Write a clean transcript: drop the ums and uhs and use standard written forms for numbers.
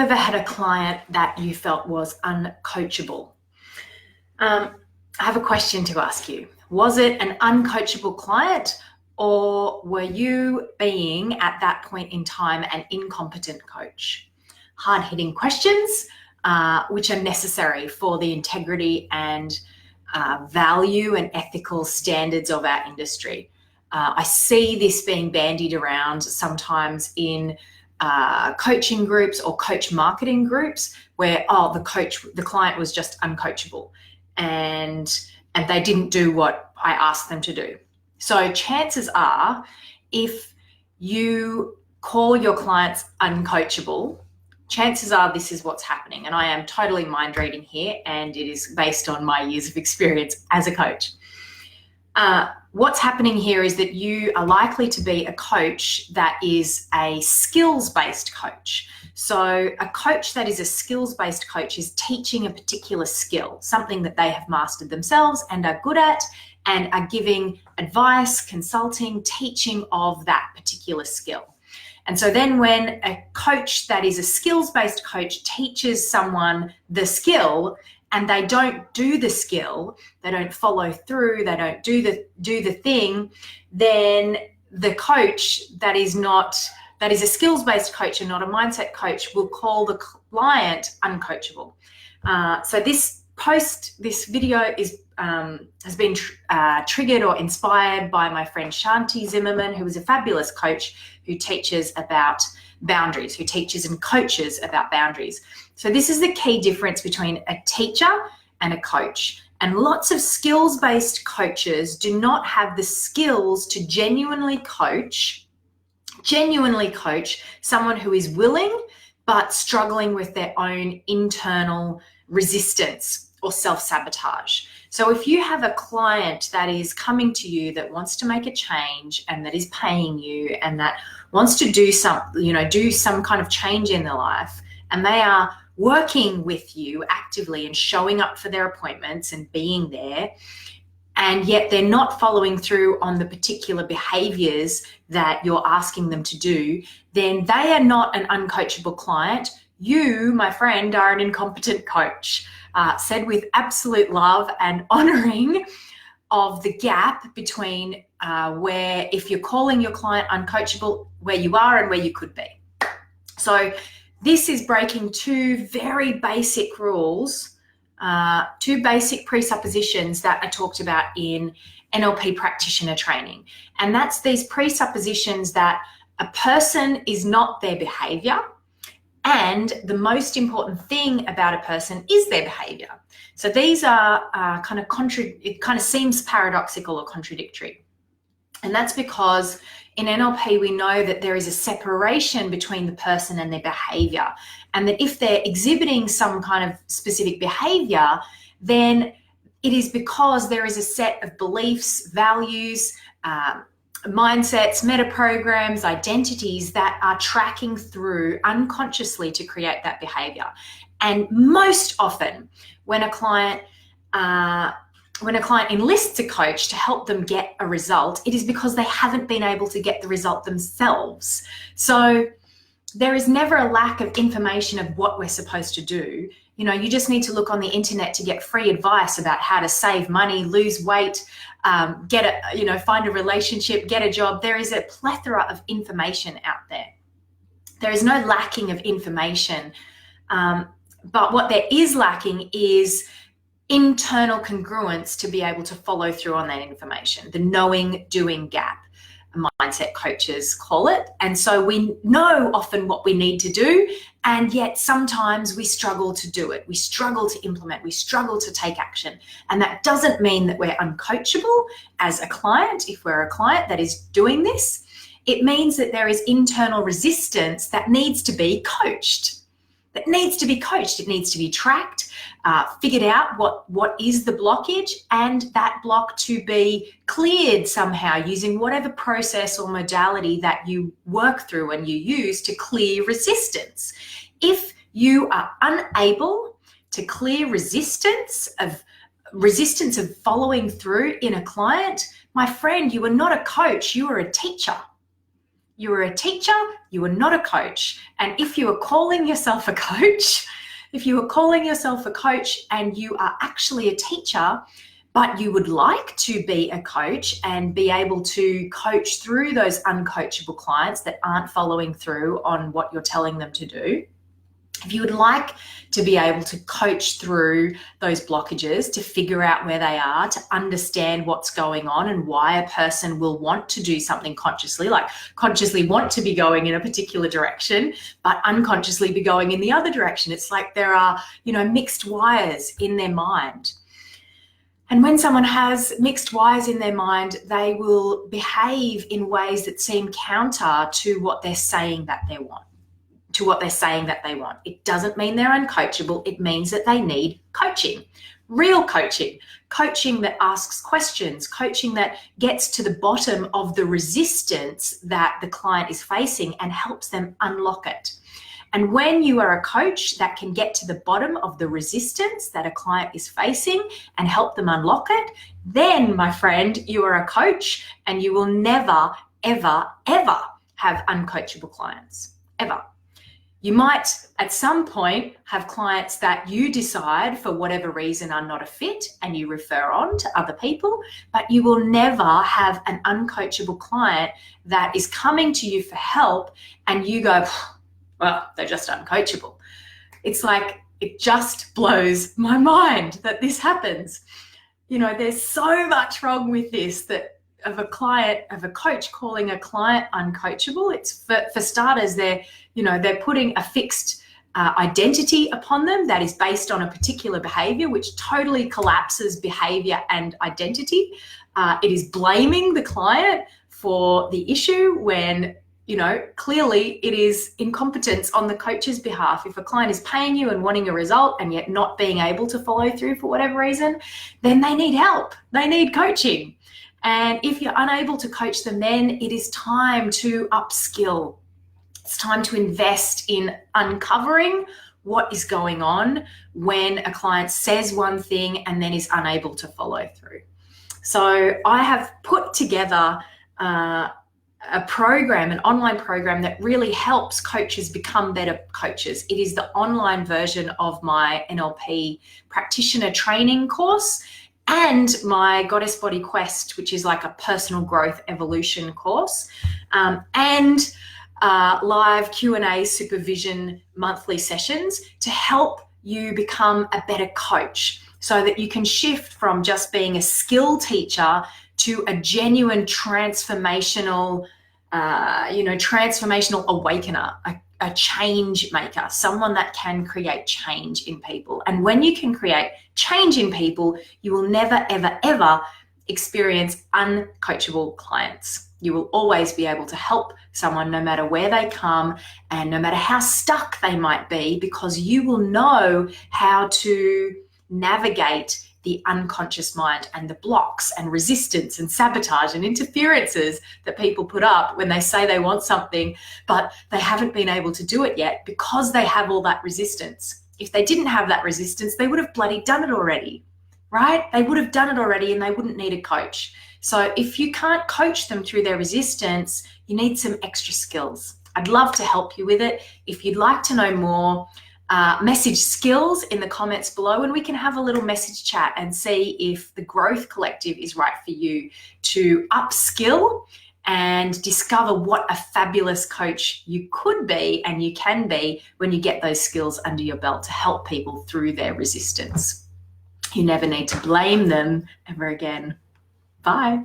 ever had a client that you felt was uncoachable? I have a question to ask you. Was it an uncoachable client, or were you being, at that point in time, an incompetent coach? Hard-hitting questions, which are necessary for the integrity and value and ethical standards of our industry. I see this being bandied around sometimes in coaching groups or coach marketing groups where, the client was just uncoachable and they didn't do what I asked them to do. So chances are, if you call your clients uncoachable, chances are this is what's happening. And I am totally mind reading here, and it is based on my years of experience as a coach. What's happening here is that you are likely to be a coach that is a skills-based coach. So a coach that is a skills-based coach is teaching a particular skill, something that they have mastered themselves and are good at, and are giving advice, consulting, teaching of that particular skill. And so then when a coach that is a skills-based coach teaches someone the skill and they don't do the skill, they don't follow through, they don't do the thing, then the coach that is a skills-based coach and not a mindset coach will call the client uncoachable. So this video is has been triggered or inspired by my friend Shanti Zimmermann, who is a fabulous coach who teaches about boundaries, who teaches and coaches about boundaries. So this is the key difference between a teacher and a coach. And lots of skills-based coaches do not have the skills to genuinely coach someone who is willing but struggling with their own internal resistance or self-sabotage. So if you have a client that is coming to you that wants to make a change and that is paying you and that wants to do some kind of change in their life, and they are working with you actively and showing up for their appointments and being there, and yet they're not following through on the particular behaviors that you're asking them to do, then they are not an uncoachable client. You, my friend, are an incompetent coach. Said with absolute love and honoring of the gap between where, if you're calling your client uncoachable, where you are and where you could be. So this is breaking two very basic rules, two basic presuppositions that are talked about in NLP practitioner training. And that's these presuppositions that a person is not their behavior, and the most important thing about a person is their behavior. So these are it kind of seems paradoxical or contradictory. And that's because in NLP, we know that there is a separation between the person and their behavior. And that if they're exhibiting some kind of specific behavior, then it is because there is a set of beliefs, values, mindsets, meta programs, identities that are tracking through unconsciously to create that behavior. And most often when a client enlists a coach to help them get a result, it is because they haven't been able to get the result themselves. So there is never a lack of information of what we're supposed to do. You just need to look on the internet to get free advice about how to save money, lose weight, find a relationship, get a job. There is a plethora of information out there. There is no lacking of information, but what there is lacking is internal congruence to be able to follow through on that information, the knowing doing gap, mindset coaches call it. And so we know often what we need to do, and yet sometimes we struggle to do it. We struggle to implement, we struggle to take action. And that doesn't mean that we're uncoachable as a client. If we're a client that is doing this, it means that there is internal resistance that needs to be coached. It needs to be tracked, figured out what is the blockage, and that block to be cleared somehow using whatever process or modality that you work through and you use to clear resistance. If you are unable to clear resistance of following through in a client, my friend, you are not a coach, you are a teacher. you are a teacher, you are not a coach. And if you are calling yourself a coach, and you are actually a teacher, but you would like to be a coach and be able to coach through those uncoachable clients that aren't following through on what you're telling them to do, if you would like to be able to coach through those blockages, to figure out where they are, to understand what's going on and why a person will want to do something consciously, like consciously want to be going in a particular direction, but unconsciously be going in the other direction. It's like there are, mixed wires in their mind. And when someone has mixed wires in their mind, they will behave in ways that seem counter to what they're saying that they want. It doesn't mean they're uncoachable. It means that they need coaching, real coaching that asks questions, coaching that gets to the bottom of the resistance that the client is facing and helps them unlock it. And when you are a coach that can get to the bottom of the resistance that a client is facing and help them unlock it, then, my friend, you are a coach and you will never, ever, ever have uncoachable clients, ever. You might at some point have clients that you decide for whatever reason are not a fit and you refer on to other people, but you will never have an uncoachable client that is coming to you for help and you go, well, they're just uncoachable. It's like, it just blows my mind that this happens. There's so much wrong with this of a coach calling a client uncoachable. It's for starters, they're putting a fixed identity upon them that is based on a particular behavior, which totally collapses behavior and identity. It is blaming the client for the issue when, clearly it is incompetence on the coach's behalf. If a client is paying you and wanting a result and yet not being able to follow through for whatever reason, then they need help. They need coaching. And if you're unable to coach them, then it is time to upskill. It's time to invest in uncovering what is going on when a client says one thing and then is unable to follow through. So I have put together a program, an online program that really helps coaches become better coaches. It is the online version of my NLP practitioner training course and my Goddess Body Quest, which is like a personal growth evolution course, and live Q&A supervision monthly sessions to help you become a better coach so that you can shift from just being a skill teacher to a genuine transformational awakener, a change maker, someone that can create change in people. And when you can create change in people, you will never, ever, ever experience uncoachable clients. You will always be able to help someone no matter where they come and no matter how stuck they might be, because you will know how to navigate the unconscious mind and the blocks and resistance and sabotage and interferences that people put up when they say they want something, but they haven't been able to do it yet because they have all that resistance. If they didn't have that resistance, they would have bloody done it already, right? They would have done it already and they wouldn't need a coach. So if you can't coach them through their resistance, you need some extra skills. I'd love to help you with it. If you'd like to know more, message skills in the comments below and we can have a little message chat and see if the Growth Collective is right for you to upskill and discover what a fabulous coach you could be and you can be when you get those skills under your belt to help people through their resistance. You never need to blame them ever again. Bye.